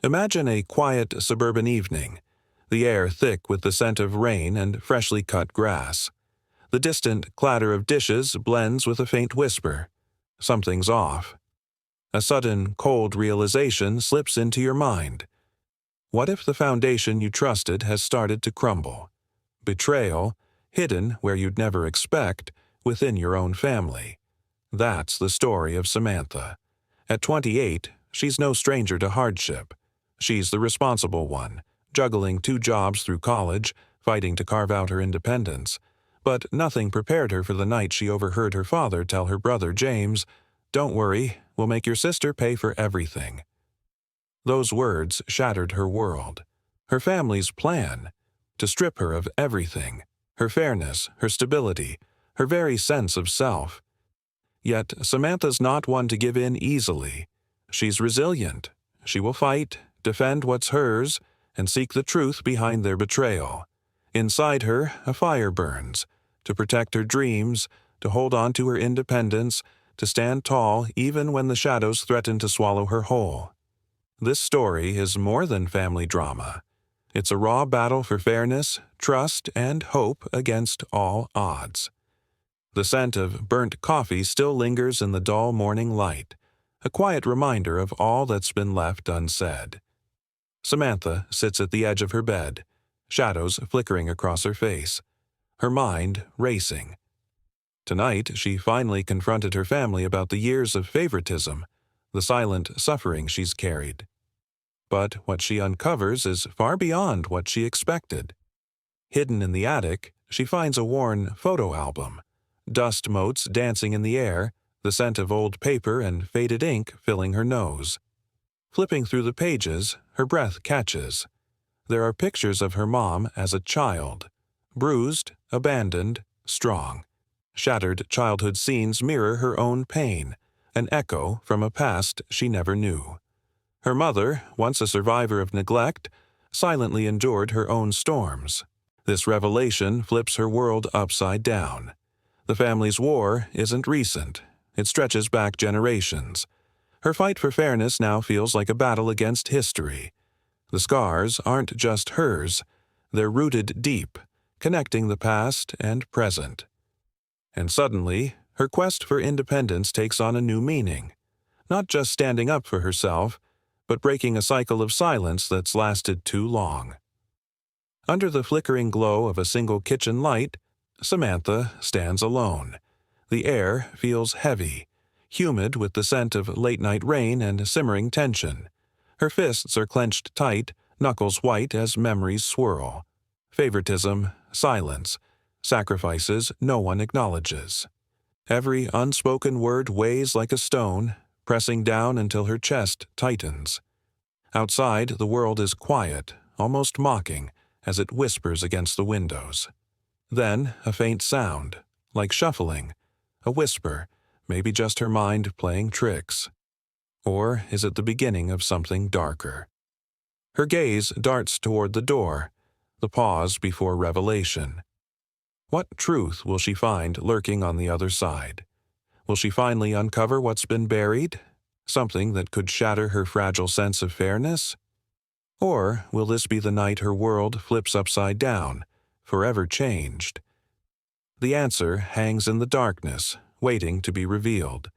Imagine a quiet suburban evening, the air thick with the scent of rain and freshly cut grass. The distant clatter of dishes blends with a faint whisper. Something's off. A sudden, cold realization slips into your mind. What if the foundation you trusted has started to crumble? Betrayal, hidden where you'd never expect, within your own family. That's the story of Samantha. At 28, she's no stranger to hardship. She's the responsible one, juggling 2 jobs through college, fighting to carve out her independence. But nothing prepared her for the night she overheard her father tell her brother James, "Don't worry, we'll make your sister pay for everything." Those words shattered her world. Her family's plan, to strip her of everything, her fairness, her stability, her very sense of self. Yet Samantha's not one to give in easily. She's resilient. She will fight, defend what's hers, and seek the truth behind their betrayal. Inside her, a fire burns, to protect her dreams, to hold on to her independence, to stand tall even when the shadows threaten to swallow her whole. This story is more than family drama. It's a raw battle for fairness, trust, and hope against all odds. The scent of burnt coffee still lingers in the dull morning light, a quiet reminder of all that's been left unsaid. Samantha sits at the edge of her bed, shadows flickering across her face, her mind racing. Tonight, she finally confronted her family about the years of favoritism, the silent suffering she's carried. But what she uncovers is far beyond what she expected. Hidden in the attic, she finds a worn photo album, dust motes dancing in the air, the scent of old paper and faded ink filling her nose. Flipping through the pages, her breath catches. There are pictures of her mom as a child, bruised, abandoned, strong. Shattered childhood scenes mirror her own pain, an echo from a past she never knew. Her mother, once a survivor of neglect, silently endured her own storms. This revelation flips her world upside down. The family's war isn't recent. It stretches back generations. Her fight for fairness now feels like a battle against history. The scars aren't just hers. They're rooted deep, connecting the past and present. And suddenly, her quest for independence takes on a new meaning. Not just standing up for herself, but breaking a cycle of silence that's lasted too long. Under the flickering glow of a single kitchen light, Samantha stands alone. The air feels heavy, humid with the scent of late-night rain and simmering tension. Her fists are clenched tight, knuckles white as memories swirl. Favoritism, silence, sacrifices no one acknowledges. Every unspoken word weighs like a stone, pressing down until her chest tightens. Outside, the world is quiet, almost mocking, as it whispers against the windows. Then, a faint sound, like shuffling, a whisper, maybe just her mind playing tricks. Or is it the beginning of something darker? Her gaze darts toward the door, the pause before revelation. What truth will she find lurking on the other side? Will she finally uncover what's been buried? Something that could shatter her fragile sense of fairness? Or will this be the night her world flips upside down, forever changed? The answer hangs in the darkness, waiting to be revealed.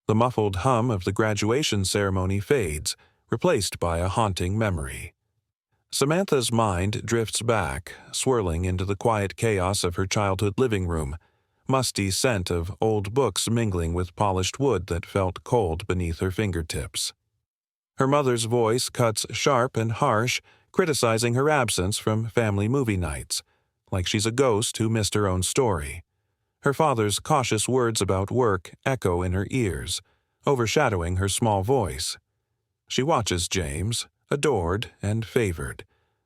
The muffled hum of the graduation ceremony fades, replaced by a haunting memory. Samantha's mind drifts back, swirling into the quiet chaos of her childhood living room, musty scent of old books mingling with polished wood that felt cold beneath her fingertips. Her mother's voice cuts sharp and harsh, criticizing her absence from family movie nights, like she's a ghost who missed her own story. Her father's cautious words about work echo in her ears, overshadowing her small voice. She watches James, adored and favored,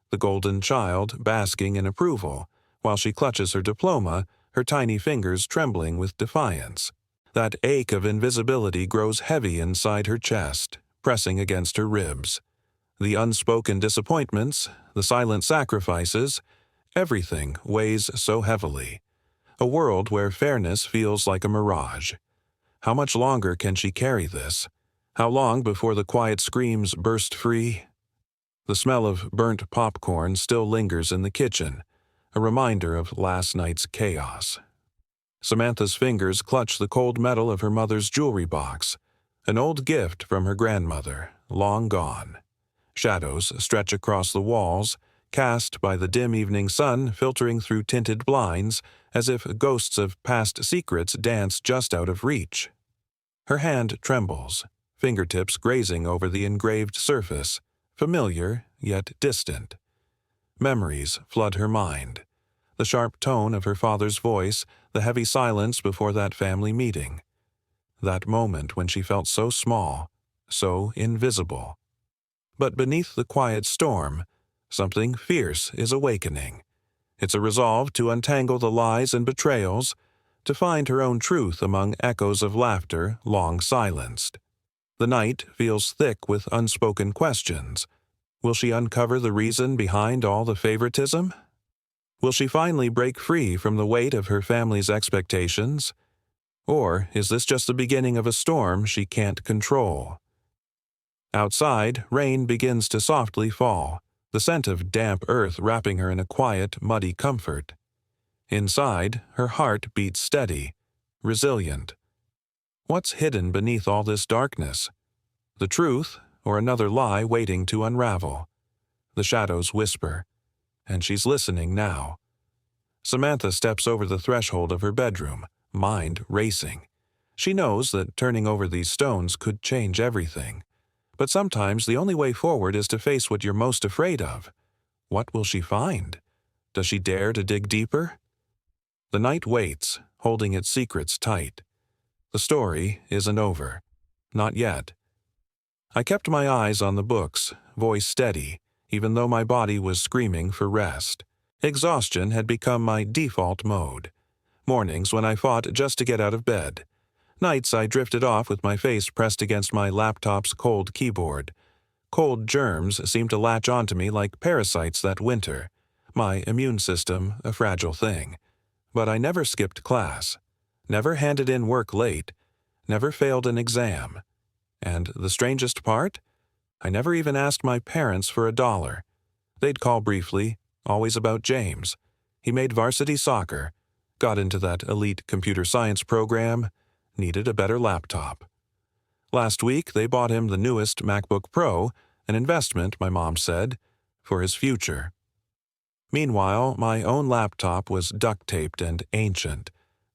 the golden child basking in approval, while she clutches her diploma, her tiny fingers trembling with defiance. That ache of invisibility grows heavy inside her chest, pressing against her ribs. The unspoken disappointments, the silent sacrifices, everything weighs so heavily. A world where fairness feels like a mirage. How much longer can she carry this? How long before the quiet screams burst free? The smell of burnt popcorn still lingers in the kitchen, a reminder of last night's chaos. Samantha's fingers clutch the cold metal of her mother's jewelry box, an old gift from her grandmother, long gone. Shadows stretch across the walls, cast by the dim evening sun filtering through tinted blinds, as if ghosts of past secrets dance just out of reach. Her hand trembles, fingertips grazing over the engraved surface, familiar yet distant. Memories flood her mind. The sharp tone of her father's voice, the heavy silence before that family meeting. That moment when she felt so small, so invisible. But beneath the quiet storm, something fierce is awakening. It's a resolve to untangle the lies and betrayals, to find her own truth among echoes of laughter long silenced. The night feels thick with unspoken questions. Will she uncover the reason behind all the favoritism? Will she finally break free from the weight of her family's expectations? Or is this just the beginning of a storm she can't control? Outside, rain begins to softly fall, the scent of damp earth wrapping her in a quiet, muddy comfort. Inside, her heart beats steady, resilient. What's hidden beneath all this darkness? The truth, or another lie waiting to unravel? The shadows whisper, and she's listening now. Samantha steps over the threshold of her bedroom, mind racing. She knows that turning over these stones could change everything. But sometimes the only way forward is to face what you're most afraid of. What will she find? Does she dare to dig deeper? The night waits, holding its secrets tight. The story isn't over. Not yet. I kept my eyes on the books, voice steady, even though my body was screaming for rest. Exhaustion had become my default mode. Mornings when I fought just to get out of bed. Nights I drifted off with my face pressed against my laptop's cold keyboard. Cold germs seemed to latch onto me like parasites that winter. My immune system a fragile thing. But I never skipped class. Never handed in work late. Never failed an exam. And the strangest part? I never even asked my parents for $1. They'd call briefly, always about James. He made varsity soccer, got into that elite computer science program, needed a better laptop. Last week, they bought him the newest MacBook Pro, an investment, my mom said, for his future. Meanwhile, my own laptop was duct-taped and ancient,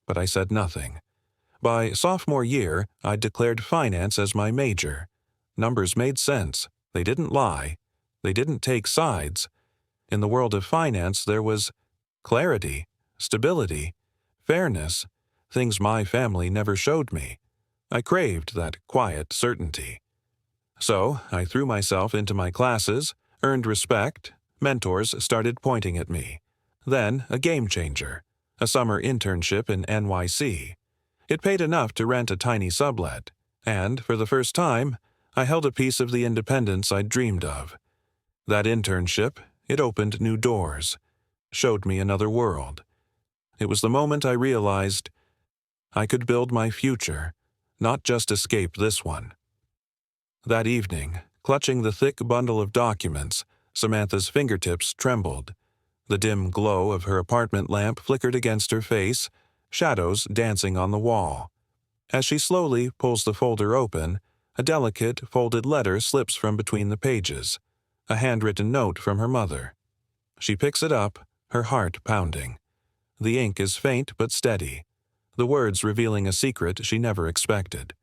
but I said nothing. By sophomore year, I'd declared finance as my major. Numbers made sense. They didn't lie. They didn't take sides. In the world of finance, there was clarity, stability, fairness, things my family never showed me. I craved that quiet certainty. So I threw myself into my classes, earned respect, mentors started pointing at me. Then a game changer, a summer internship in NYC. It paid enough to rent a tiny sublet, and for the first time, I held a piece of the independence I'd dreamed of. That internship, it opened new doors, showed me another world. It was the moment I realized I could build my future, not just escape this one. That evening, clutching the thick bundle of documents, Samantha's fingertips trembled. The dim glow of her apartment lamp flickered against her face, shadows dancing on the wall. As she slowly pulls the folder open, a delicate, folded letter slips from between the pages, a handwritten note from her mother. She picks it up, her heart pounding. The ink is faint but steady, the words revealing a secret she never expected.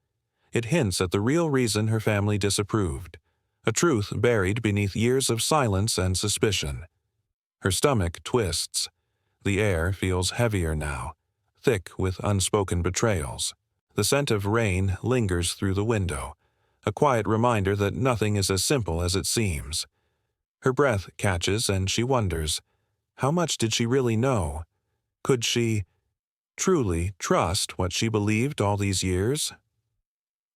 It hints at the real reason her family disapproved, a truth buried beneath years of silence and suspicion. Her stomach twists. The air feels heavier now, thick with unspoken betrayals. The scent of rain lingers through the window, a quiet reminder that nothing is as simple as it seems. Her breath catches and she wonders, how much did she really know? Could she truly trust what she believed all these years?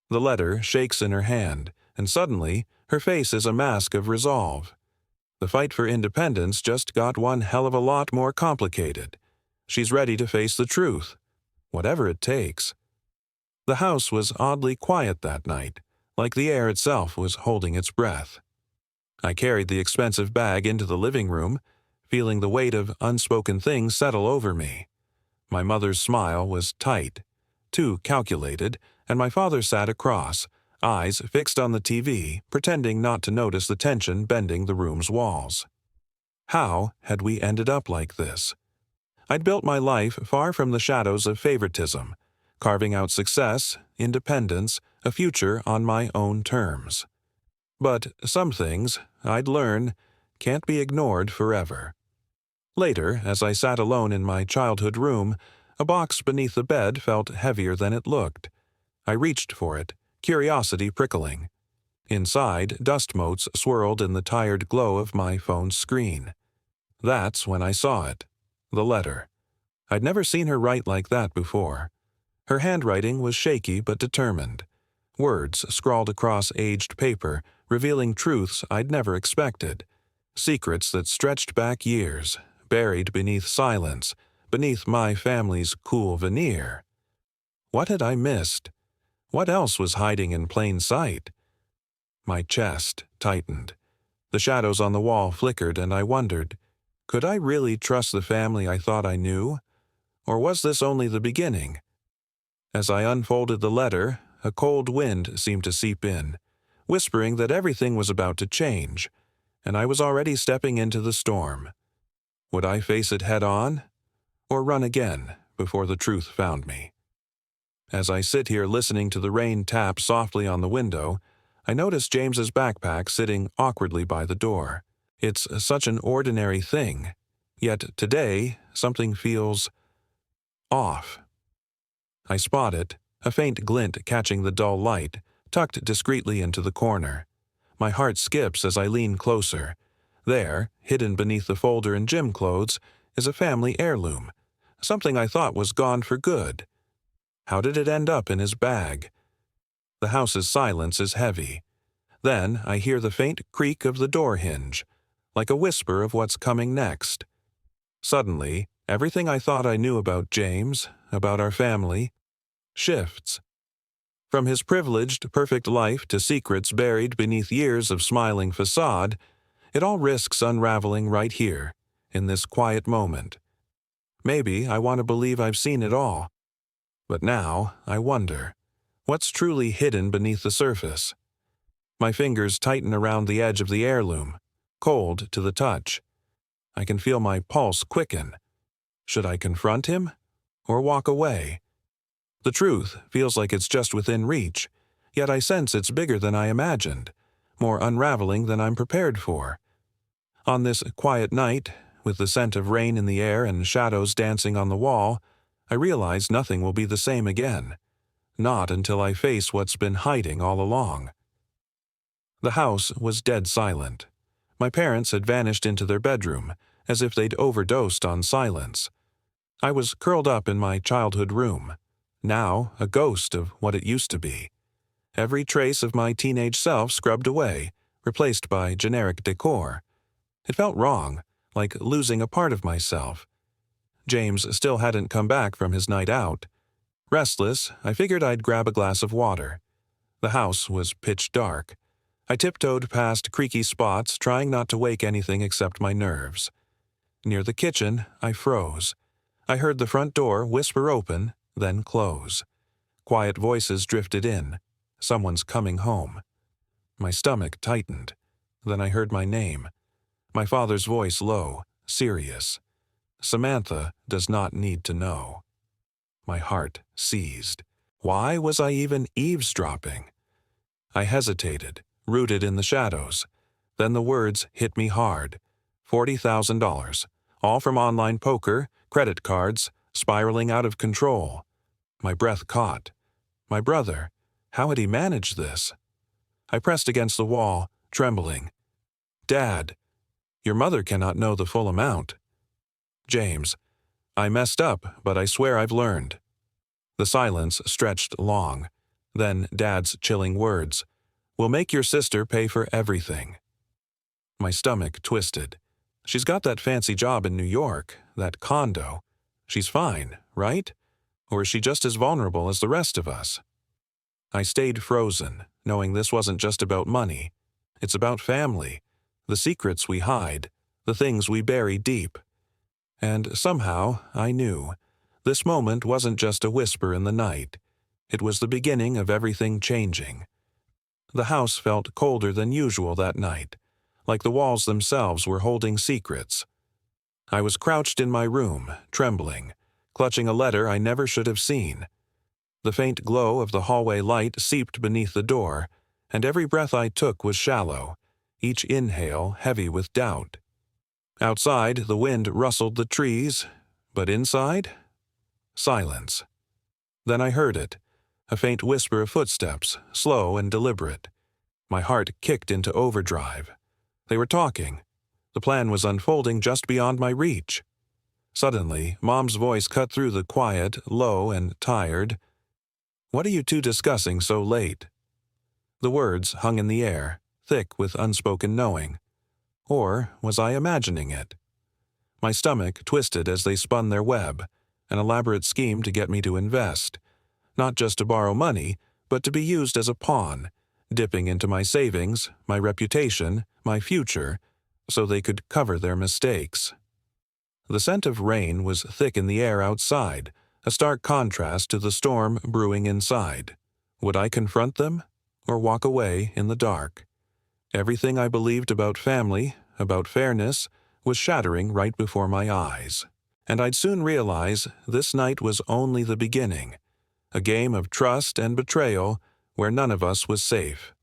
The letter shakes in her hand, and suddenly her face is a mask of resolve. The fight for independence just got one hell of a lot more complicated. She's ready to face the truth, whatever it takes. The house was oddly quiet that night, like the air itself was holding its breath. I carried the expensive bag into the living room, feeling the weight of unspoken things settle over me. My mother's smile was tight, too calculated, and my father sat across, eyes fixed on the TV, pretending not to notice the tension bending the room's walls. How had we ended up like this? I'd built my life far from the shadows of favoritism, carving out success, independence, a future on my own terms. But some things, I'd learn, can't be ignored forever. Later, as I sat alone in my childhood room, a box beneath the bed felt heavier than it looked. I reached for it, curiosity prickling. Inside, dust motes swirled in the tired glow of my phone's screen. That's when I saw it. The letter. I'd never seen her write like that before. Her handwriting was shaky but determined. Words scrawled across aged paper, revealing truths I'd never expected. Secrets that stretched back years, buried beneath silence, beneath my family's cool veneer. What had I missed? What else was hiding in plain sight? My chest tightened. The shadows on the wall flickered, and I wondered, could I really trust the family I thought I knew? Or was this only the beginning? As I unfolded the letter, a cold wind seemed to seep in, whispering that everything was about to change, and I was already stepping into the storm. Would I face it head-on, or run again before the truth found me? As I sit here listening to the rain tap softly on the window, I notice James's backpack sitting awkwardly by the door. It's such an ordinary thing, yet today something feels off. I spot it, a faint glint catching the dull light, tucked discreetly into the corner. My heart skips as I lean closer. There, hidden beneath the folder in gym clothes, is a family heirloom, something I thought was gone for good. How did it end up in his bag? The house's silence is heavy. Then I hear the faint creak of the door hinge, like a whisper of what's coming next. Suddenly, everything I thought I knew about James, about our family, shifts. From his privileged, perfect life to secrets buried beneath years of smiling facade, it all risks unraveling right here, in this quiet moment. Maybe I want to believe I've seen it all. But now, I wonder, what's truly hidden beneath the surface? My fingers tighten around the edge of the heirloom, cold to the touch. I can feel my pulse quicken. Should I confront him, or walk away? The truth feels like it's just within reach, yet I sense it's bigger than I imagined, more unraveling than I'm prepared for. On this quiet night, with the scent of rain in the air and shadows dancing on the wall, I realize nothing will be the same again. Not until I face what's been hiding all along. The house was dead silent. My parents had vanished into their bedroom, as if they'd overdosed on silence. I was curled up in my childhood room, now a ghost of what it used to be. Every trace of my teenage self scrubbed away, replaced by generic decor. It felt wrong, like losing a part of myself. James still hadn't come back from his night out. Restless, I figured I'd grab a glass of water. The house was pitch dark. I tiptoed past creaky spots, trying not to wake anything except my nerves. Near the kitchen, I froze. I heard the front door whisper open, then close. Quiet voices drifted in. Someone's coming home. My stomach tightened. Then I heard my name. My father's voice low, serious. Samantha does not need to know. My heart seized. Why was I even eavesdropping? I hesitated, rooted in the shadows. Then the words hit me hard. $40,000, all from online poker, credit cards, spiraling out of control. My breath caught. My brother, how had he managed this? I pressed against the wall, trembling. Dad, your mother cannot know the full amount. James, I messed up, but I swear I've learned. The silence stretched long. Then Dad's chilling words. We'll make your sister pay for everything. My stomach twisted. She's got that fancy job in New York, that condo. She's fine, right? Or is she just as vulnerable as the rest of us? I stayed frozen, knowing this wasn't just about money. It's about family. the secrets we hide, the things we bury deep. And somehow, I knew, this moment wasn't just a whisper in the night. It was the beginning of everything changing. The house felt colder than usual that night, like the walls themselves were holding secrets. I was crouched in my room, trembling, clutching a letter I never should have seen. The faint glow of the hallway light seeped beneath the door, and every breath I took was shallow, each inhale heavy with doubt. Outside, the wind rustled the trees, but inside? Silence. Then I heard it, a faint whisper of footsteps, slow and deliberate. My heart kicked into overdrive. They were talking. The plan was unfolding just beyond my reach. Suddenly, Mom's voice cut through the quiet, low and tired. "What are you two discussing so late?" The words hung in the air, thick with unspoken knowing. Or was I imagining it? My stomach twisted as they spun their web, an elaborate scheme to get me to invest, not just to borrow money, but to be used as a pawn, dipping into my savings, my reputation, my future, so they could cover their mistakes. The scent of rain was thick in the air outside, a stark contrast to the storm brewing inside. Would I confront them, or walk away in the dark? Everything I believed about family, about fairness, was shattering right before my eyes. And I'd soon realize this night was only the beginning, a game of trust and betrayal where none of us was safe.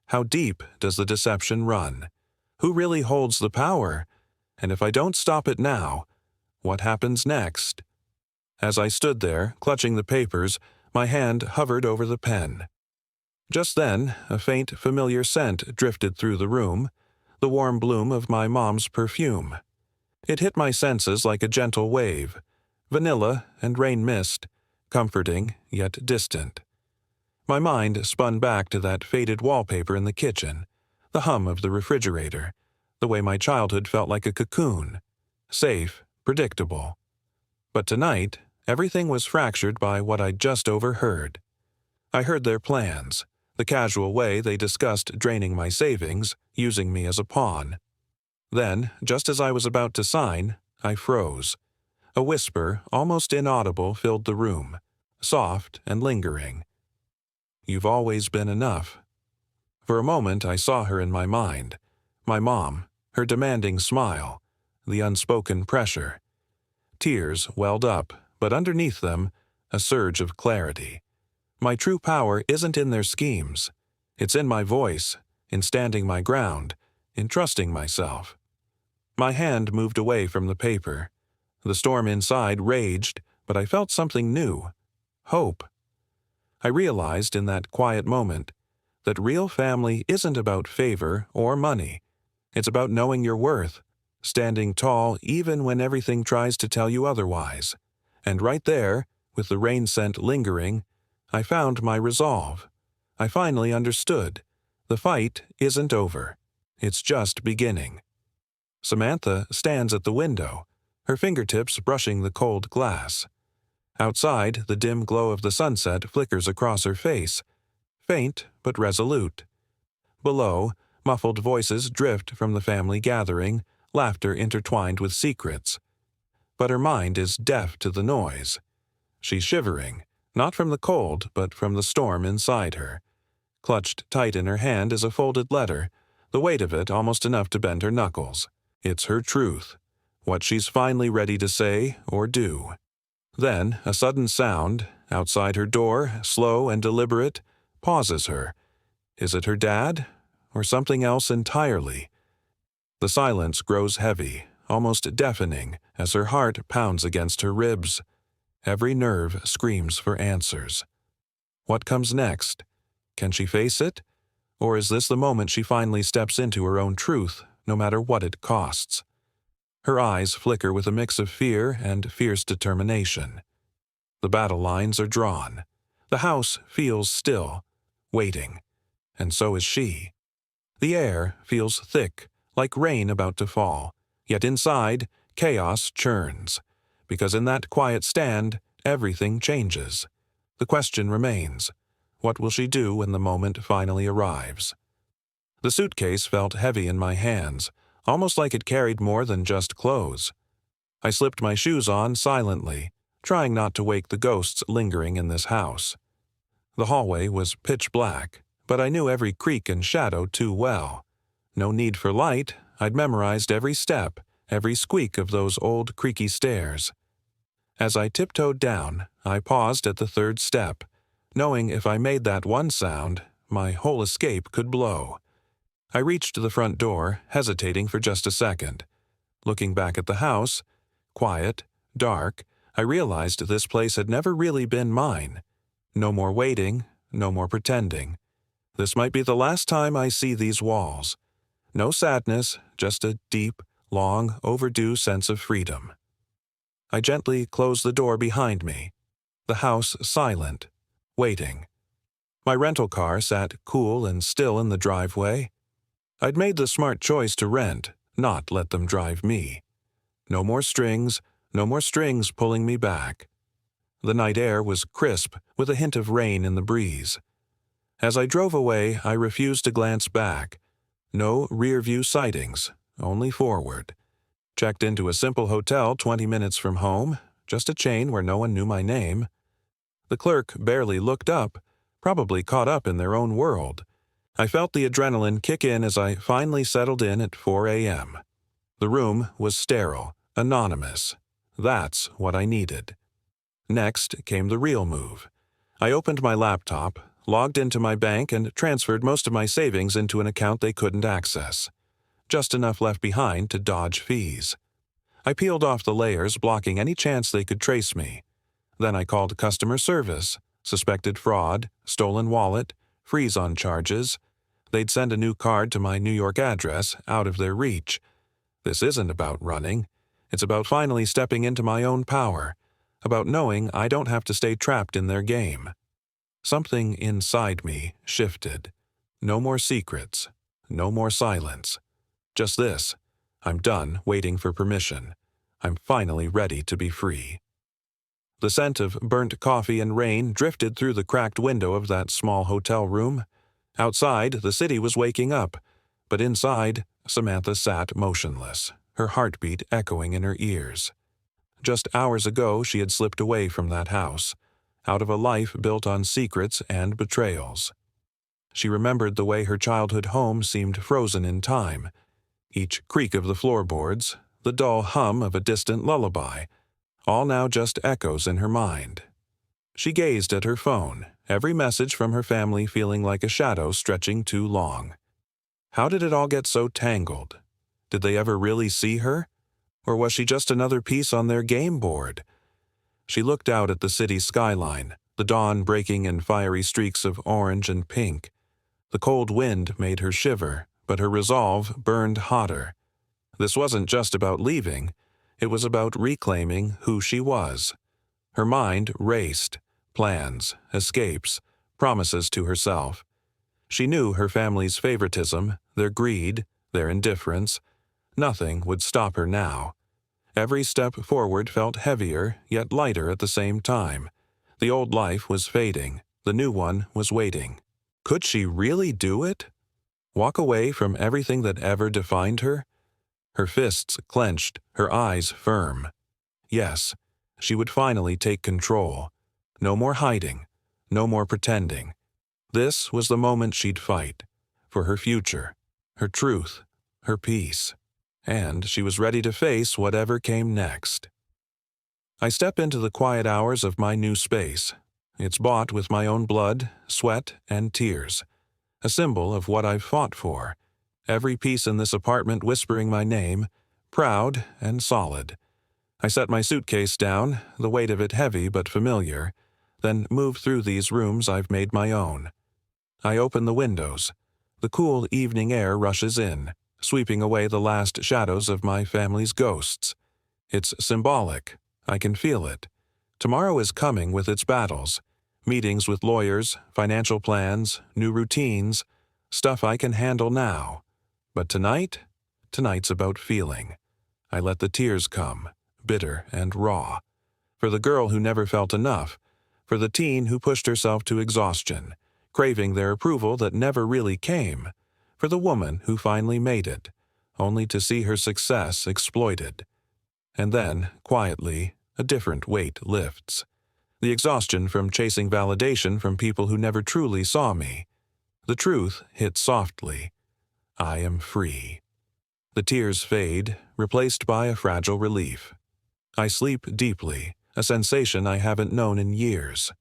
How deep does the deception run? Who really holds the power? And if I don't stop it now, what happens next? As I stood there, clutching the papers, my hand hovered over the pen. Just then, a faint, familiar scent drifted through the room, the warm bloom of my mom's perfume. It hit my senses like a gentle wave, vanilla and rain mist, comforting yet distant. My mind spun back to that faded wallpaper in the kitchen, the hum of the refrigerator, the way my childhood felt like a cocoon, safe, predictable. But tonight, everything was fractured by what I'd just overheard. I heard their plans, the casual way they discussed draining my savings, using me as a pawn. Then, just as I was about to sign, I froze. A whisper, almost inaudible, filled the room, soft and lingering. "You've always been enough." For a moment I saw her in my mind, my mom, her demanding smile, the unspoken pressure. Tears welled up, but underneath them, a surge of clarity. My true power isn't in their schemes. It's in my voice, in standing my ground, in trusting myself. My hand moved away from the paper. The storm inside raged, but I felt something new. Hope. I realized in that quiet moment that real family isn't about favor or money. It's about knowing your worth, standing tall even when everything tries to tell you otherwise. And right there, with the rain scent lingering, I found my resolve. I finally understood. The fight isn't over. It's just beginning. Samantha stands at the window, her fingertips brushing the cold glass. Outside, the dim glow of the sunset flickers across her face, faint but resolute. Below, muffled voices drift from the family gathering, laughter intertwined with secrets. But her mind is deaf to the noise. She's shivering, not from the cold, but from the storm inside her. Clutched tight in her hand is a folded letter, the weight of it almost enough to bend her knuckles. It's her truth, what she's finally ready to say or do. Then, a sudden sound, outside her door, slow and deliberate, pauses her. Is it her dad, or something else entirely? The silence grows heavy, almost deafening, as her heart pounds against her ribs. Every nerve screams for answers. What comes next? Can she face it? Or is this the moment she finally steps into her own truth, no matter what it costs? Her eyes flicker with a mix of fear and fierce determination. The battle lines are drawn. The house feels still, waiting. And so is she. The air feels thick, like rain about to fall. Yet inside, chaos churns. Because in that quiet stand, everything changes. The question remains, what will she do when the moment finally arrives? The suitcase felt heavy in my hands, almost like it carried more than just clothes. I slipped my shoes on silently, trying not to wake the ghosts lingering in this house. The hallway was pitch black, but I knew every creak and shadow too well. No need for light, I'd memorized every step, every squeak of those old creaky stairs. As I tiptoed down, I paused at the third step, knowing if I made that one sound, my whole escape could blow. I reached the front door, hesitating for just a second. Looking back at the house, quiet, dark, I realized this place had never really been mine. No more waiting, no more pretending. This might be the last time I see these walls. No sadness, just a deep, long, overdue sense of freedom. I gently closed the door behind me. The house silent, waiting. My rental car sat cool and still in the driveway. I'd made the smart choice to rent, not let them drive me. No more strings pulling me back. The night air was crisp, with a hint of rain in the breeze. As I drove away, I refused to glance back. No rear-view sightings, only forward. Checked into a simple hotel 20 minutes from home, just a chain where no one knew my name. The clerk barely looked up, probably caught up in their own world. I felt the adrenaline kick in as I finally settled in at 4 a.m. The room was sterile, anonymous. That's what I needed. Next came the real move. I opened my laptop, logged into my bank, and transferred most of my savings into an account they couldn't access. Just enough left behind to dodge fees. I peeled off the layers, blocking any chance they could trace me. Then I called customer service, suspected fraud, stolen wallet, freeze on charges. They'd send a new card to my New York address, out of their reach. This isn't about running. It's about finally stepping into my own power, about knowing I don't have to stay trapped in their game. Something inside me shifted. No more secrets. No more silence. Just this. I'm done waiting for permission. I'm finally ready to be free. The scent of burnt coffee and rain drifted through the cracked window of that small hotel room. Outside, the city was waking up, but inside, Samantha sat motionless, her heartbeat echoing in her ears. Just hours ago, she had slipped away from that house, out of a life built on secrets and betrayals. She remembered the way her childhood home seemed frozen in time, each creak of the floorboards, the dull hum of a distant lullaby, all now just echoes in her mind. She gazed at her phone, every message from her family feeling like a shadow stretching too long. How did it all get so tangled? Did they ever really see her? Or was she just another piece on their game board? She looked out at the city skyline, the dawn breaking in fiery streaks of orange and pink. The cold wind made her shiver, but her resolve burned hotter. This wasn't just about leaving. It was about reclaiming who she was. Her mind raced. Plans, escapes, promises to herself. She knew her family's favoritism, their greed, their indifference. Nothing would stop her now. Every step forward felt heavier, yet lighter at the same time. The old life was fading. The new one was waiting. Could she really do it? Walk away from everything that ever defined her? Her fists clenched, her eyes firm. Yes, she would finally take control. No more hiding, no more pretending. This was the moment she'd fight, for her future, her truth, her peace. And she was ready to face whatever came next. I step into the quiet hours of my new space. It's bought with my own blood, sweat, and tears. A symbol of what I've fought for. Every piece in this apartment whispering my name, proud and solid. I set my suitcase down, the weight of it heavy but familiar, then move through these rooms I've made my own. I open the windows. The cool evening air rushes in, sweeping away the last shadows of my family's ghosts. It's symbolic. I can feel it. Tomorrow is coming with its battles. Meetings with lawyers, financial plans, new routines, stuff I can handle now. But tonight's about feeling. I let the tears come, bitter and raw. For the girl who never felt enough, for the teen who pushed herself to exhaustion, craving their approval that never really came, for the woman who finally made it, only to see her success exploited. And then, quietly, a different weight lifts. The exhaustion from chasing validation from people who never truly saw me. The truth hits softly. I am free. The tears fade, replaced by a fragile relief. I sleep deeply, a sensation I haven't known in years.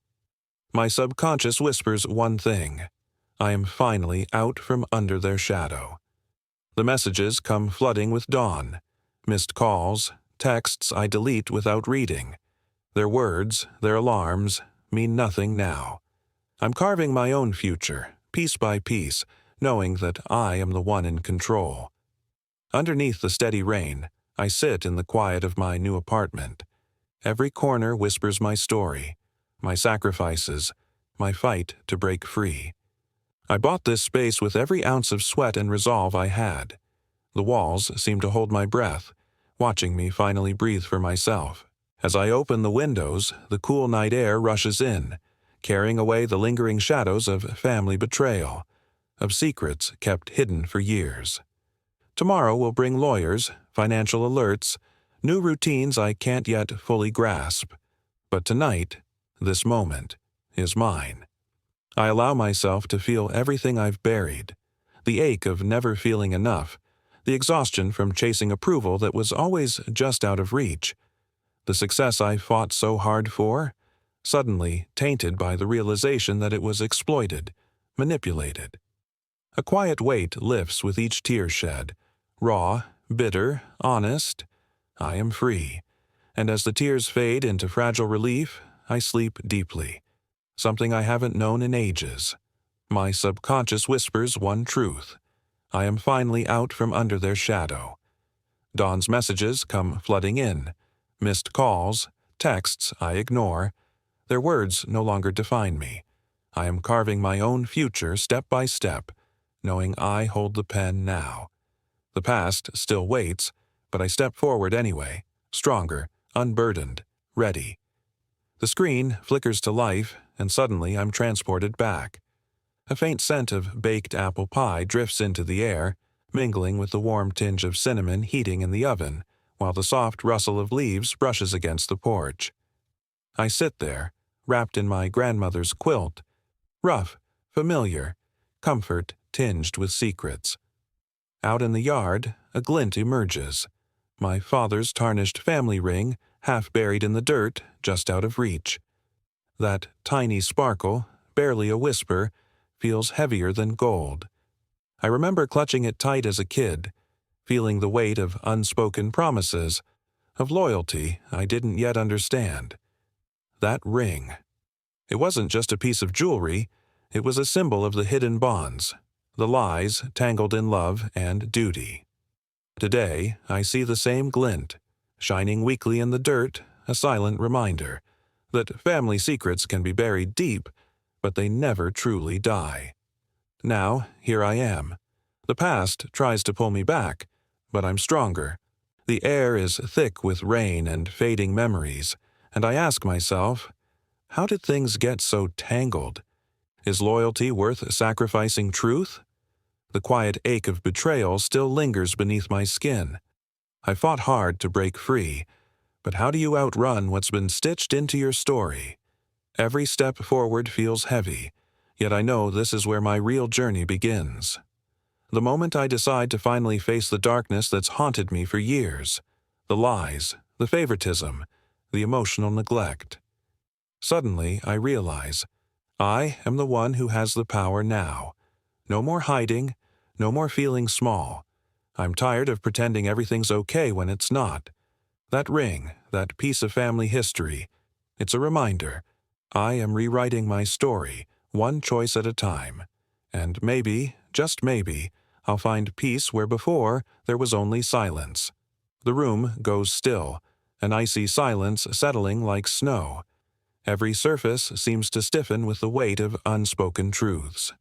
My subconscious whispers one thing. I am finally out from under their shadow. The messages come flooding with dawn. Missed calls, texts I delete without reading. Their words, their alarms, mean nothing now. I'm carving my own future, piece by piece, knowing that I am the one in control. Underneath the steady rain, I sit in the quiet of my new apartment. Every corner whispers my story, my sacrifices, my fight to break free. I bought this space with every ounce of sweat and resolve I had. The walls seem to hold my breath, watching me finally breathe for myself. As I open the windows, the cool night air rushes in, carrying away the lingering shadows of family betrayal, of secrets kept hidden for years. Tomorrow will bring lawyers, financial alerts, new routines I can't yet fully grasp. But tonight, this moment, is mine. I allow myself to feel everything I've buried, the ache of never feeling enough, the exhaustion from chasing approval that was always just out of reach, the success I fought so hard for, suddenly tainted by the realization that it was exploited, manipulated. A quiet weight lifts with each tear shed, raw, bitter, honest. I am free, and as the tears fade into fragile relief, I sleep deeply, something I haven't known in ages. My subconscious whispers one truth. I am finally out from under their shadow. Dawn's messages come flooding in. Missed calls, texts I ignore. Their words no longer define me. I am carving my own future step by step, knowing I hold the pen now. The past still waits, but I step forward anyway, stronger, unburdened, ready. The screen flickers to life, and suddenly I'm transported back. A faint scent of baked apple pie drifts into the air, mingling with the warm tinge of cinnamon heating in the oven, while the soft rustle of leaves brushes against the porch. I sit there, wrapped in my grandmother's quilt, rough, familiar, comfort tinged with secrets. Out in the yard, a glint emerges. My father's tarnished family ring, half buried in the dirt, just out of reach. That tiny sparkle, barely a whisper, feels heavier than gold. I remember clutching it tight as a kid, feeling the weight of unspoken promises, of loyalty I didn't yet understand. That ring. It wasn't just a piece of jewelry, it was a symbol of the hidden bonds, the lies tangled in love and duty. Today, I see the same glint, shining weakly in the dirt, a silent reminder that family secrets can be buried deep, but they never truly die. Now, here I am. The past tries to pull me back, but I'm stronger. The air is thick with rain and fading memories, and I ask myself, how did things get so tangled? Is loyalty worth sacrificing truth? The quiet ache of betrayal still lingers beneath my skin. I fought hard to break free, but how do you outrun what's been stitched into your story? Every step forward feels heavy, yet I know this is where my real journey begins. The moment I decide to finally face the darkness that's haunted me for years, the lies, the favoritism, the emotional neglect. Suddenly, I realize, I am the one who has the power now. No more hiding, no more feeling small. I'm tired of pretending everything's okay when it's not. That ring, that piece of family history, it's a reminder. I am rewriting my story, one choice at a time. And maybe, just maybe, I'll find peace where before there was only silence. The room goes still, an icy silence settling like snow. Every surface seems to stiffen with the weight of unspoken truths.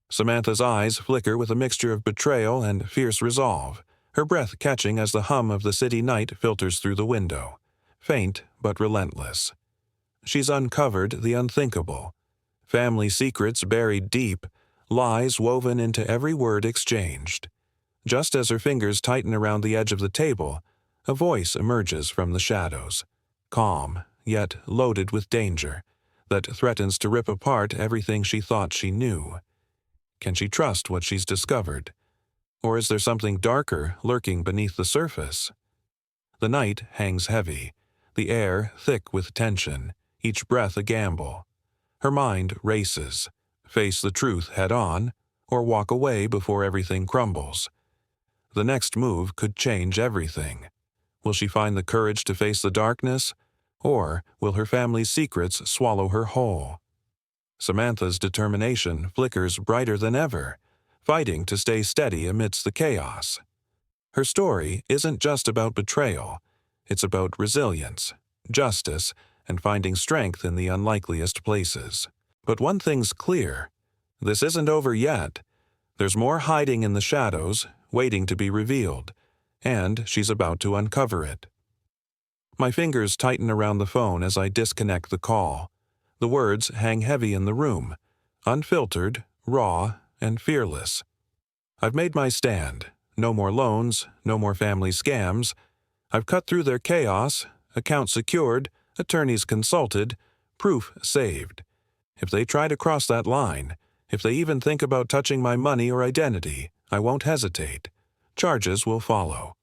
Samantha's eyes flicker with a mixture of betrayal and fierce resolve, her breath catching as the hum of the city night filters through the window, faint but relentless. She's uncovered the unthinkable. Family secrets buried deep, lies woven into every word exchanged. Just as her fingers tighten around the edge of the table, a voice emerges from the shadows, calm, yet loaded with danger, that threatens to rip apart everything she thought she knew. Can she trust what she's discovered? Or is there something darker lurking beneath the surface? The night hangs heavy, the air thick with tension, each breath a gamble. Her mind races. Face the truth head-on, or walk away before everything crumbles. The next move could change everything. Will she find the courage to face the darkness, or will her family's secrets swallow her whole? Samantha's determination flickers brighter than ever, fighting to stay steady amidst the chaos. Her story isn't just about betrayal. It's about resilience, justice, and finding strength in the unlikeliest places. But one thing's clear. This isn't over yet. There's more hiding in the shadows, waiting to be revealed, and she's about to uncover it. My fingers tighten around the phone as I disconnect the call. The words hang heavy in the room, unfiltered, raw, and fearless. I've made my stand. No more loans, no more family scams. I've cut through their chaos, account secured, attorneys consulted, proof saved. If they try to cross that line, if they even think about touching my money or identity, I won't hesitate. Charges will follow.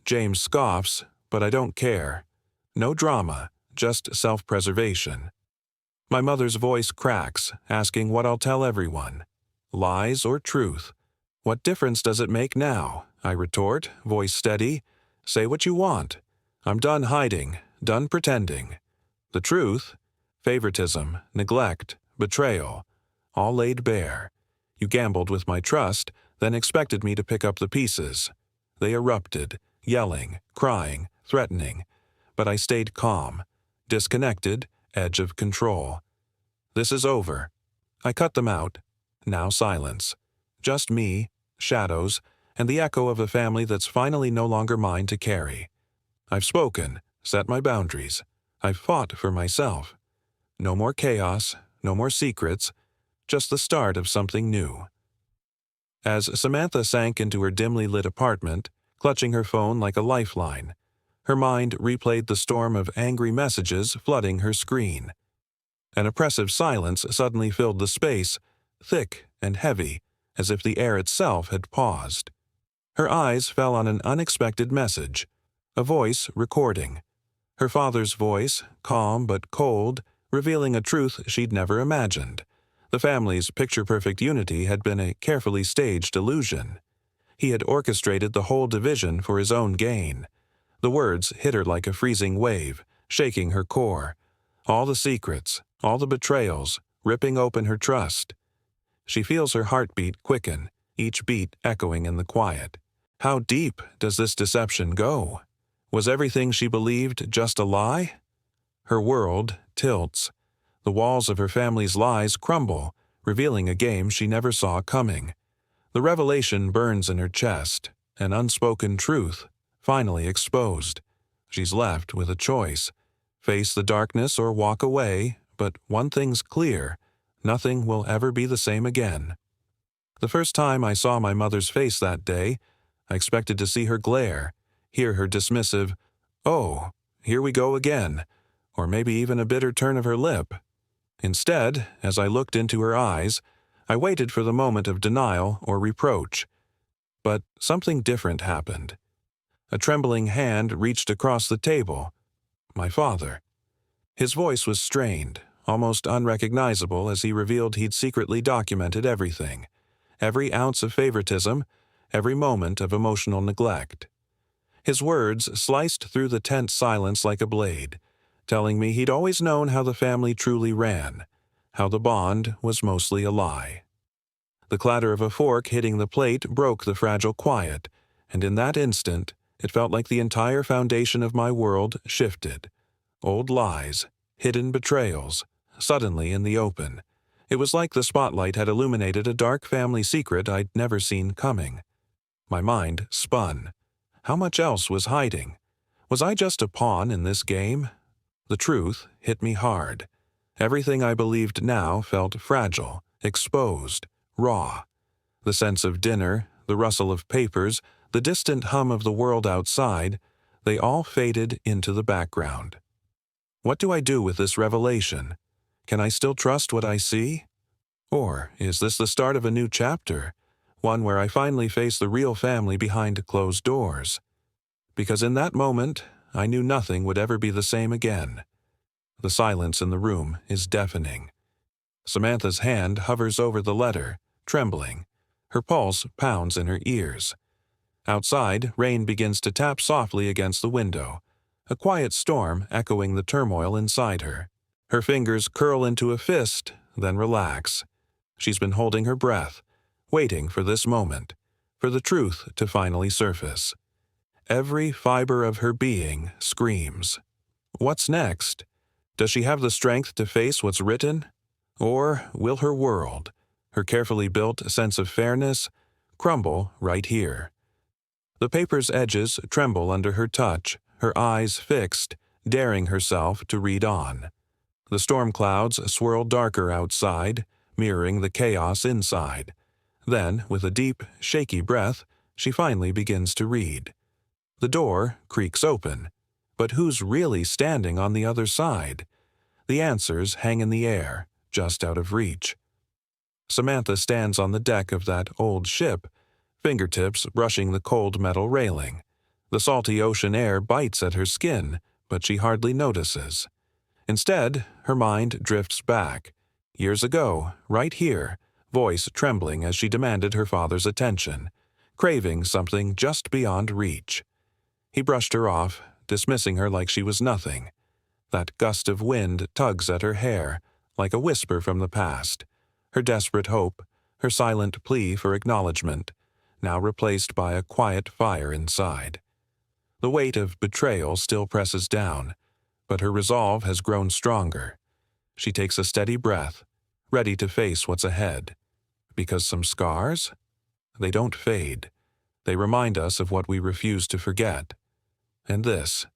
James scoffs, but I don't care. No drama, just self-preservation. My mother's voice cracks, asking what I'll tell everyone. Lies or truth? What difference does it make now? I retort, voice steady. Say what you want. I'm done hiding, done pretending. The truth? Favoritism, neglect, betrayal, all laid bare. You gambled with my trust, then expected me to pick up the pieces. They erupted, yelling, crying, threatening. But I stayed calm, disconnected, edge of control. This is over. I cut them out. Now silence. Just me, shadows, and the echo of a family that's finally no longer mine to carry. I've spoken, set my boundaries. I've fought for myself. No more chaos, no more secrets, just the start of something new. As Samantha sank into her dimly lit apartment, clutching her phone like a lifeline, her mind replayed the storm of angry messages flooding her screen. An oppressive silence suddenly filled the space, thick and heavy, as if the air itself had paused. Her eyes fell on an unexpected message, a voice recording. Her father's voice, calm but cold, revealing a truth she'd never imagined. The family's picture-perfect unity had been a carefully staged illusion. He had orchestrated the whole division for his own gain. The words hit her like a freezing wave, shaking her core. All the secrets, all the betrayals, ripping open her trust. She feels her heartbeat quicken, each beat echoing in the quiet. How deep does this deception go? Was everything she believed just a lie? Her world tilts. The walls of her family's lies crumble, revealing a game she never saw coming. The revelation burns in her chest, an unspoken truth, finally exposed. She's left with a choice. Face the darkness or walk away, but one thing's clear. Nothing will ever be the same again. The first time I saw my mother's face that day, I expected to see her glare, hear her dismissive, "Oh, here we go again," or maybe even a bitter turn of her lip. Instead, as I looked into her eyes, I waited for the moment of denial or reproach. But something different happened. A trembling hand reached across the table. My father. His voice was strained, almost unrecognizable as he revealed he'd secretly documented everything. Every ounce of favoritism, every moment of emotional neglect. His words sliced through the tense silence like a blade, telling me he'd always known how the family truly ran, how the bond was mostly a lie. The clatter of a fork hitting the plate broke the fragile quiet, and in that instant, it felt like the entire foundation of my world shifted. Old lies, hidden betrayals, suddenly in the open. It was like the spotlight had illuminated a dark family secret I'd never seen coming. My mind spun. How much else was hiding? Was I just a pawn in this game? The truth hit me hard. Everything I believed now felt fragile, exposed, raw. The sense of dinner, the rustle of papers, the distant hum of the world outside, they all faded into the background. What do I do with this revelation? Can I still trust what I see? Or is this the start of a new chapter, one where I finally face the real family behind closed doors? Because in that moment, I knew nothing would ever be the same again. The silence in the room is deafening. Samantha's hand hovers over the letter, trembling. Her pulse pounds in her ears. Outside, rain begins to tap softly against the window, a quiet storm echoing the turmoil inside her. Her fingers curl into a fist, then relax. She's been holding her breath, waiting for this moment, for the truth to finally surface. Every fiber of her being screams. What's next? Does she have the strength to face what's written? Or will her world, her carefully built sense of fairness, crumble right here? The paper's edges tremble under her touch, her eyes fixed, daring herself to read on. The storm clouds swirl darker outside, mirroring the chaos inside. Then, with a deep, shaky breath, she finally begins to read. The door creaks open. But who's really standing on the other side? The answers hang in the air, just out of reach. Samantha stands on the deck of that old ship, fingertips brushing the cold metal railing. The salty ocean air bites at her skin, but she hardly notices. Instead, her mind drifts back. Years ago, right here, voice trembling as she demanded her father's attention, craving something just beyond reach. He brushed her off, dismissing her like she was nothing. That gust of wind tugs at her hair, like a whisper from the past. Her desperate hope, her silent plea for acknowledgement, now replaced by a quiet fire inside. The weight of betrayal still presses down, but her resolve has grown stronger. She takes a steady breath, ready to face what's ahead. Because some scars? They don't fade. They remind us of what we refuse to forget. And this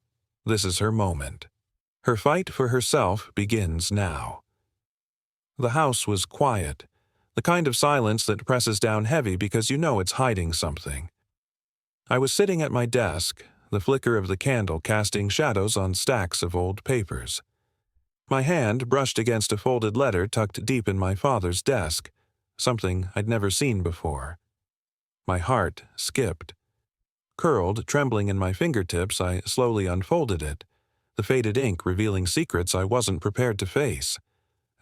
is her moment. Her fight for herself begins now. The house was quiet, the kind of silence that presses down heavy because you know it's hiding something. I was sitting at my desk, the flicker of the candle casting shadows on stacks of old papers. My hand brushed against a folded letter tucked deep in my father's desk, something I'd never seen before. My heart skipped. Curled, trembling in my fingertips, I slowly unfolded it, the faded ink revealing secrets I wasn't prepared to face.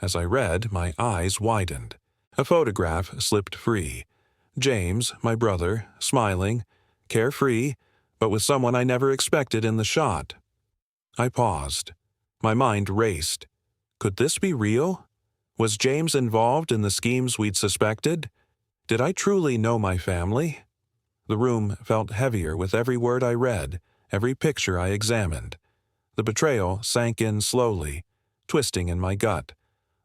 As I read, my eyes widened. A photograph slipped free. James, my brother, smiling, carefree, but with someone I never expected in the shot. I paused. My mind raced. Could this be real? Was James involved in the schemes we'd suspected? Did I truly know my family? The room felt heavier with every word I read, every picture I examined. The betrayal sank in slowly, twisting in my gut.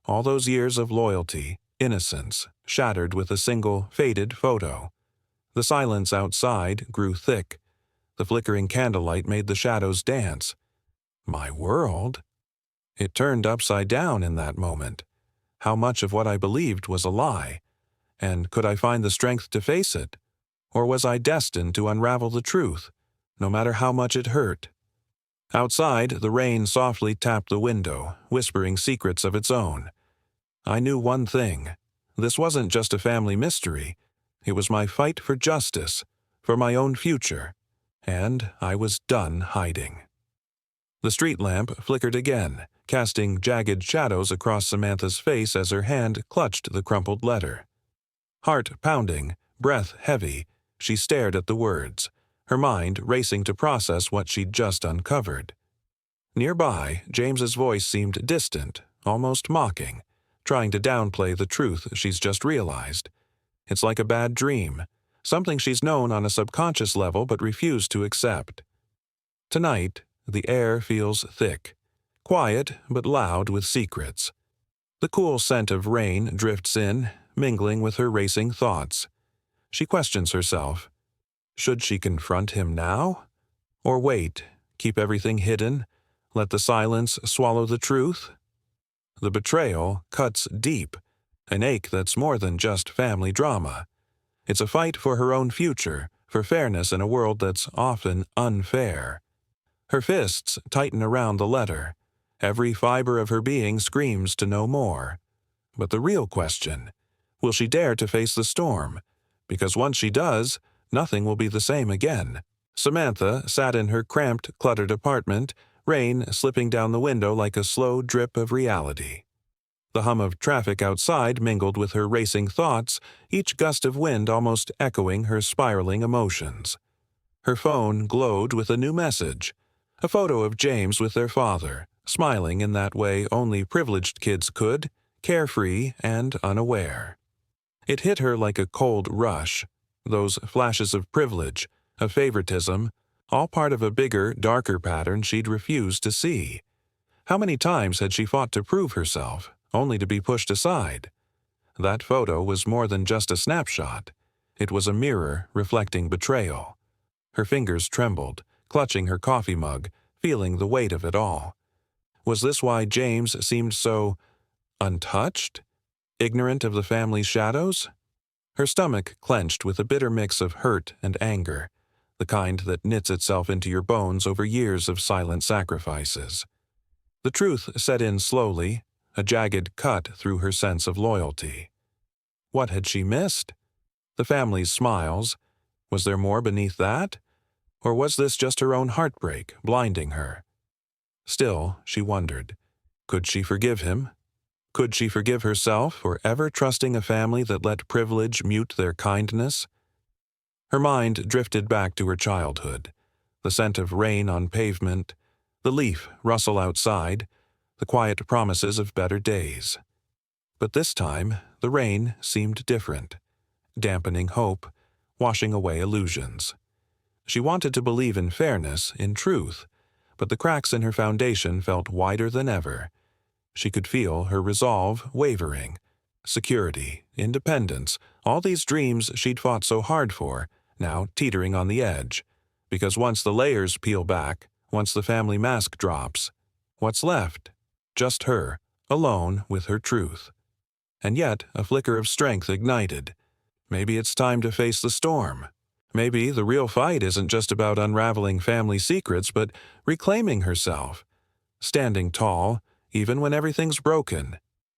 All those years of loyalty, innocence, shattered with a single, faded photo. The silence outside grew thick. The flickering candlelight made the shadows dance. My world? It turned upside down in that moment. How much of what I believed was a lie? And could I find the strength to face it? Or was I destined to unravel the truth, no matter how much it hurt? Outside, the rain softly tapped the window, whispering secrets of its own. I knew one thing. This wasn't just a family mystery. It was my fight for justice, for my own future. And I was done hiding. The street lamp flickered again, casting jagged shadows across Samantha's face as her hand clutched the crumpled letter. Heart pounding, breath heavy, she stared at the words, her mind racing to process what she'd just uncovered. Nearby, James's voice seemed distant, almost mocking, trying to downplay the truth she's just realized. It's like a bad dream, something she's known on a subconscious level but refused to accept. Tonight, the air feels thick, quiet but loud with secrets. The cool scent of rain drifts in, mingling with her racing thoughts. She questions herself. Should she confront him now? Or wait, keep everything hidden, let the silence swallow the truth? The betrayal cuts deep, An ache that's more than just family drama. It's a fight for her own future, for fairness in a world that's often unfair. Her fists tighten around the letter. Every fiber of her being screams to know more. But the real question, will she dare to face the storm? Because once she does, nothing will be the same again. Samantha sat in her cramped, cluttered apartment, rain slipping down the window like a slow drip of reality. The hum of traffic outside mingled with her racing thoughts, each gust of wind almost echoing her spiraling emotions. Her phone glowed with a new message, a photo of James with their father, smiling in that way only privileged kids could, carefree and unaware. It hit her like a cold rush, those flashes of privilege, of favoritism, all part of a bigger, darker pattern she'd refused to see. How many times had she fought to prove herself, only to be pushed aside? That photo was more than just a snapshot. It was a mirror reflecting betrayal. Her fingers trembled, clutching her coffee mug, feeling the weight of it all. Was this why James seemed so untouched? Ignorant of the family's shadows? Her stomach clenched with a bitter mix of hurt and anger, the kind that knits itself into your bones over years of silent sacrifices. The truth set in slowly, a jagged cut through her sense of loyalty. What had she missed? The family's smiles. Was there more beneath that? Or was this just her own heartbreak, blinding her? Still, she wondered, could she forgive him? Could she forgive herself for ever trusting a family that let privilege mute their kindness? Her mind drifted back to her childhood, the scent of rain on pavement, the leaf rustle outside, the quiet promises of better days. But this time, the rain seemed different, dampening hope, washing away illusions. She wanted to believe in fairness, in truth, but the cracks in her foundation felt wider than ever. She could feel her resolve wavering. Security, independence, all these dreams she'd fought so hard for, now teetering on the edge. Because once the layers peel back, once the family mask drops, what's left? Just her, alone with her truth. And yet a flicker of strength ignited. Maybe it's time to face the storm. Maybe the real fight isn't just about unraveling family secrets, but reclaiming herself. Standing tall, even when everything's broken.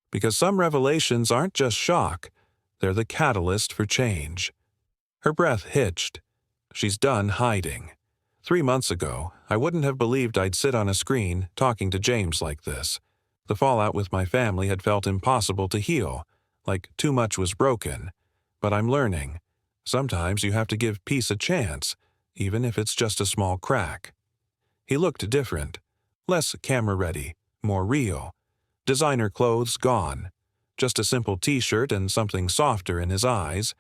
Because some revelations aren't just shock, they're the catalyst for change. Her breath hitched. She's done hiding. 3 months ago, I wouldn't have believed I'd sit on a screen talking to James like this. The fallout with my family had felt impossible to heal, like too much was broken. But I'm learning. Sometimes you have to give peace a chance, even if it's just a small crack. He looked different, less camera-ready, more real. Designer clothes gone. Just a simple t-shirt and something softer in his eyes.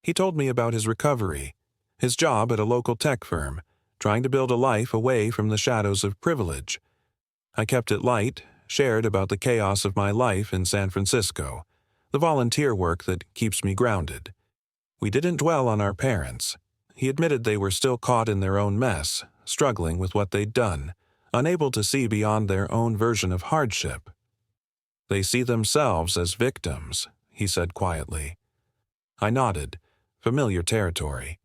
He told me about his recovery, his job at a local tech firm, trying to build a life away from the shadows of privilege. I kept it light, shared about the chaos of my life in San Francisco, the volunteer work that keeps me grounded. We didn't dwell on our parents. He admitted they were still caught in their own mess, struggling with what they'd done, unable to see beyond their own version of hardship. They see themselves as victims, he said quietly. I nodded. Familiar territory.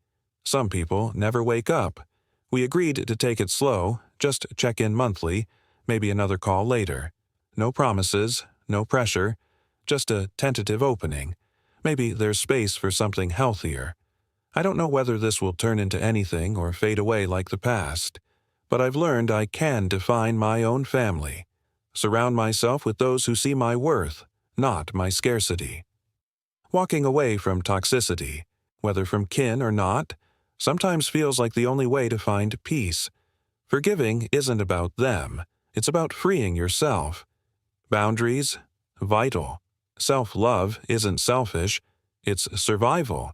Some people never wake up. We agreed to take it slow, just check in monthly, maybe another call later. No promises, no pressure, just a tentative opening. Maybe there's space for something healthier. I don't know whether this will turn into anything or fade away like the past, but I've learned I can define my own family. Surround myself with those who see my worth, not my scarcity. Walking away from toxicity, whether from kin or not, sometimes feels like the only way to find peace. Forgiving isn't about them, it's about freeing yourself. Boundaries? Vital. Self-love isn't selfish, it's survival.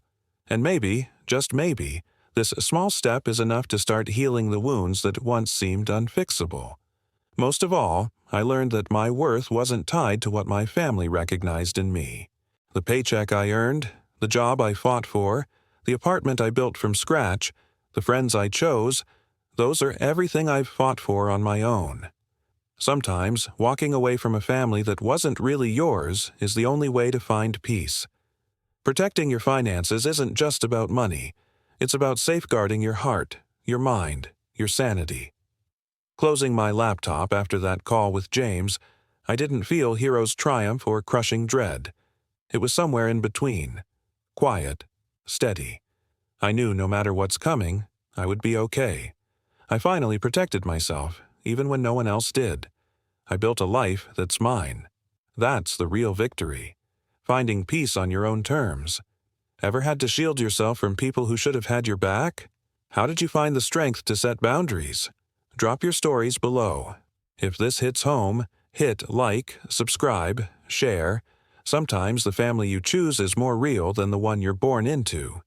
And maybe, just maybe, this small step is enough to start healing the wounds that once seemed unfixable. Most of all, I learned that my worth wasn't tied to what my family recognized in me. The paycheck I earned, the job I fought for, the apartment I built from scratch, the friends I chose, those are everything I've fought for on my own. Sometimes, walking away from a family that wasn't really yours is the only way to find peace. Protecting your finances isn't just about money. It's about safeguarding your heart, your mind, your sanity. Closing my laptop after that call with James, I didn't feel hero's triumph or crushing dread. It was somewhere in between. Quiet, steady. I knew no matter what's coming, I would be okay. I finally protected myself, even when no one else did. I built a life that's mine. That's the real victory. Finding peace on your own terms. Ever had to shield yourself from people who should have had your back? How did you find the strength to set boundaries? Drop your stories below. If this hits home, hit like, subscribe, share. Sometimes the family you choose is more real than the one you're born into.